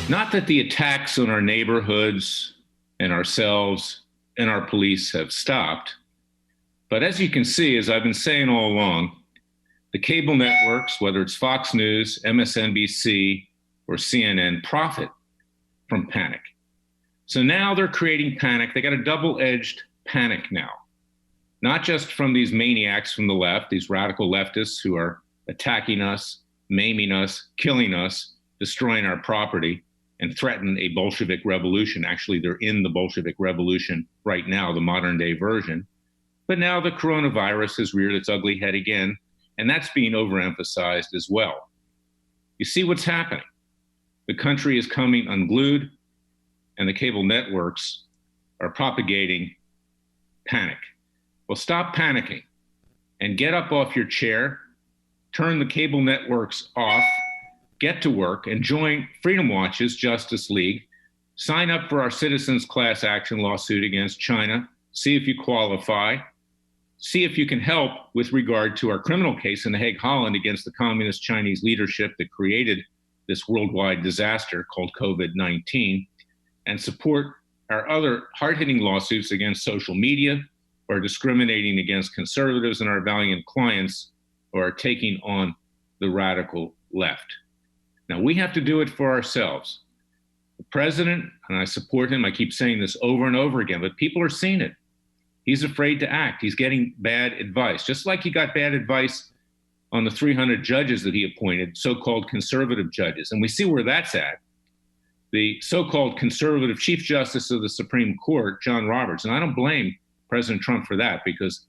Not that the attacks on our neighborhoods and ourselves and our police have stopped, but as you can see, as I've been saying all along, the cable networks, whether it's Fox News, MSNBC, or CNN, profit from panic. So now they're creating panic. They got a double-edged panic now, not just from these maniacs from the left, these radical leftists who are attacking us, maiming us, killing us, destroying our property, and threaten a Bolshevik revolution. Actually, they're in the Bolshevik revolution right now, the modern day version. But now the coronavirus has reared its ugly head again, and that's being overemphasized as well. You see what's happening. The country is coming unglued, and the cable networks are propagating panic. Well, stop panicking and get up off your chair, turn the cable networks off, get to work, and join Freedom Watch's Justice League. Sign up for our citizens class action lawsuit against China. See if you qualify. See if you can help with regard to our criminal case in The Hague, Holland against the communist Chinese leadership that created this worldwide disaster called COVID-19, and support our other hard-hitting lawsuits against social media or discriminating against conservatives and our valiant clients who are taking on the radical left. Now, we have to do it for ourselves. The president, and I support him, I keep saying this over and over again, but people are seeing it. He's afraid to act. He's getting bad advice, just like he got bad advice on the 300 judges that he appointed, so-called conservative judges. And we see where that's at. The so-called conservative Chief Justice of the Supreme Court, John Roberts, and I don't blame President Trump for that, because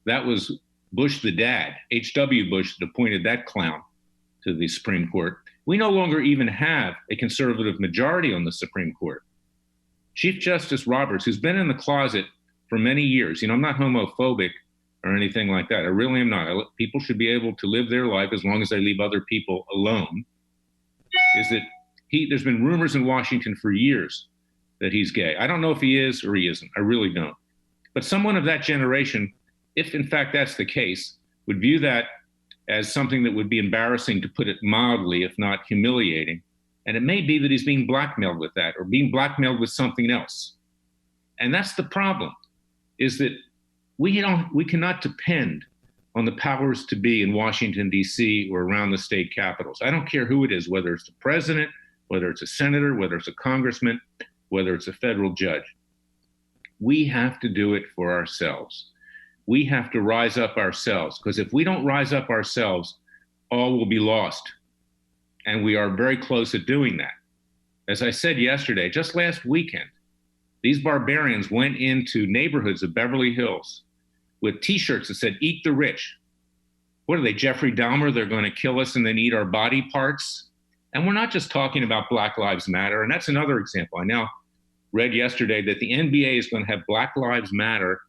that was Bush the dad, H.W. Bush, that appointed that clown to the Supreme Court. We no longer even have a conservative majority on the Supreme Court. Chief Justice Roberts, who's been in the closet for many years, I'm not homophobic or anything like that. I really am not. People should be able to live their life as long as they leave other people alone. Is that there's been rumors in Washington for years that he's gay. I don't know if he is or he isn't. I really don't. But someone of that generation, if in fact that's the case, would view that as something that would be embarrassing, to put it mildly, if not humiliating. And it may be that he's being blackmailed with that, or being blackmailed with something else. And that's the problem, is that we cannot depend on the powers to be in Washington, D.C. or around the state capitals. I don't care who it is, whether it's the president, whether it's a senator, whether it's a congressman, whether it's a federal judge. We have to do it for ourselves. We have to rise up ourselves, because if we don't rise up ourselves, all will be lost. And we are very close at doing that. As I said yesterday, just last weekend, these barbarians went into neighborhoods of Beverly Hills with T-shirts that said, "Eat the rich." What are they, Jeffrey Dahmer? They're going to kill us and then eat our body parts. And we're not just talking about Black Lives Matter. And that's another example. I now read yesterday that the NBA is going to have Black Lives Matter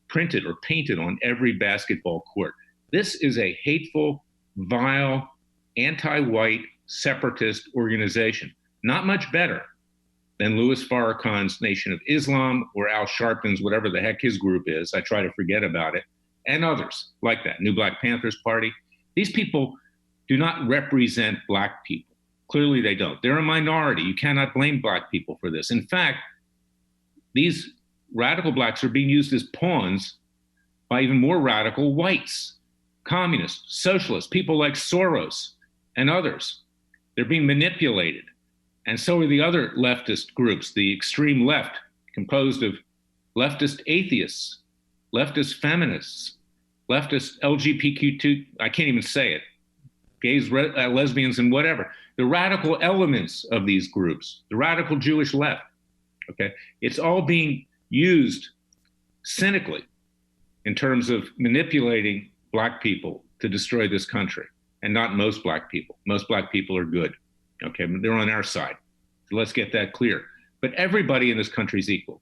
printed or painted on every basketball court. This is a hateful, vile, anti-white, separatist organization. Not much better than Louis Farrakhan's Nation of Islam or Al Sharpton's, whatever the heck his group is. I try to forget about it. And others like that, New Black Panthers Party. These people do not represent Black people. Clearly they don't. They're a minority. You cannot blame Black people for this. In fact, these radical Blacks are being used as pawns by even more radical whites, communists, socialists, people like Soros and others. They're being manipulated. And so are the other leftist groups, the extreme left, composed of leftist atheists, leftist feminists, leftist LGBTQ2, I can't even say it, gays, lesbians, and whatever. The radical elements of these groups, the radical Jewish left, okay? It's all being used cynically in terms of manipulating Black people to destroy this country, and not most Black people. Most Black people are good, okay? They're on our side. So let's get that clear. But everybody in this country is equal.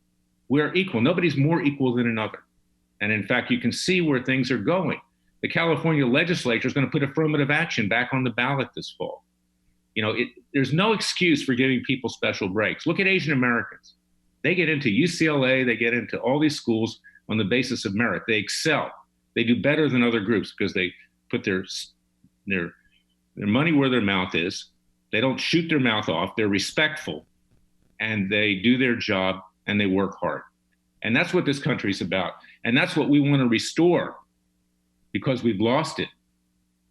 We're equal. Nobody's more equal than another. And in fact, you can see where things are going. The California legislature is going to put affirmative action back on the ballot this fall. There's no excuse for giving people special breaks. Look at Asian Americans. They get into UCLA, they get into all these schools on the basis of merit. They excel. They do better than other groups because they put their money where their mouth is. They don't shoot their mouth off. They're respectful, and they do their job, and they work hard. And that's what this country's about. And that's what we want to restore, because we've lost it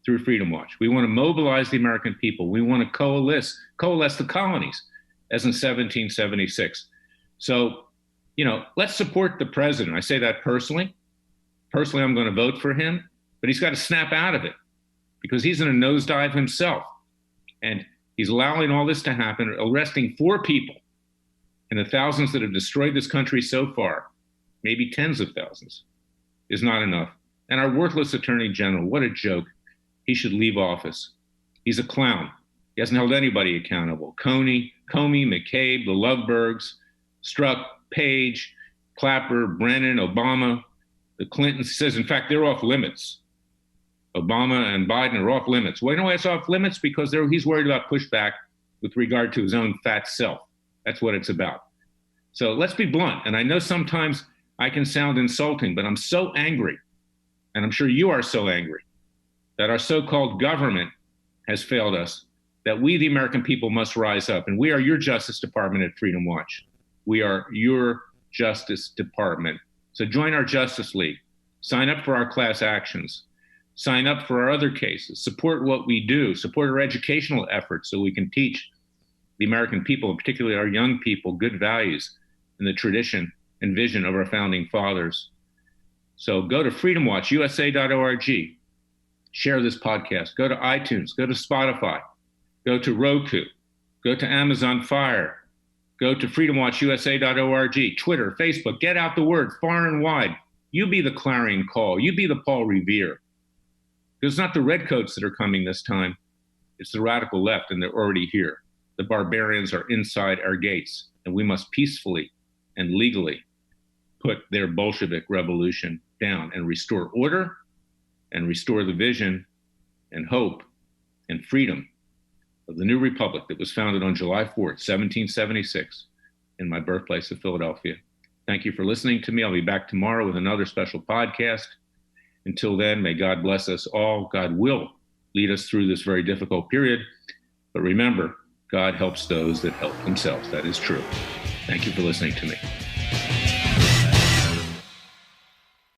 through Freedom Watch. We want to mobilize the American people. We want to coalesce the colonies, as in 1776. So, let's support the president. I say that personally. Personally, I'm going to vote for him, but he's got to snap out of it, because he's in a nosedive himself. And he's allowing all this to happen, arresting 4 people in the thousands that have destroyed this country so far, maybe tens of thousands, is not enough. And our worthless attorney general, what a joke. He should leave office. He's a clown. He hasn't held anybody accountable. Comey, McCabe, the Lovebergs, Strzok, Page, Clapper, Brennan, Obama, the Clintons. Says, in fact, they're off limits. Obama and Biden are off limits. Well, you know why it's off limits? Because he's worried about pushback with regard to his own fat self. That's what it's about. So let's be blunt. And I know sometimes I can sound insulting, but I'm so angry, and I'm sure you are so angry, that our so-called government has failed us, that we, the American people, must rise up. And we are your Justice Department at Freedom Watch. We are your Justice Department. So join our Justice League. Sign up for our class actions. Sign up for our other cases. Support what we do. Support our educational efforts so we can teach the American people, and particularly our young people, good values and the tradition and vision of our founding fathers. So go to freedomwatchusa.org. Share this podcast. Go to iTunes. Go to Spotify. Go to Roku. Go to Amazon Fire. Go to freedomwatchusa.org. Twitter, Facebook. Get out the word far and wide. You be the clarion call. You be the Paul Revere. It's not the redcoats that are coming this time. It's the radical left, and they're already here. The barbarians are inside our gates, and we must peacefully and legally put their Bolshevik revolution down and restore order and restore the vision and hope and freedom of the new republic that was founded on July 4th, 1776, in my birthplace of Philadelphia. Thank you for listening to me. I'll be back tomorrow with another special podcast. Until then, may God bless us all. God will lead us through this very difficult period. But remember, God helps those that help themselves. That is true. Thank you for listening to me.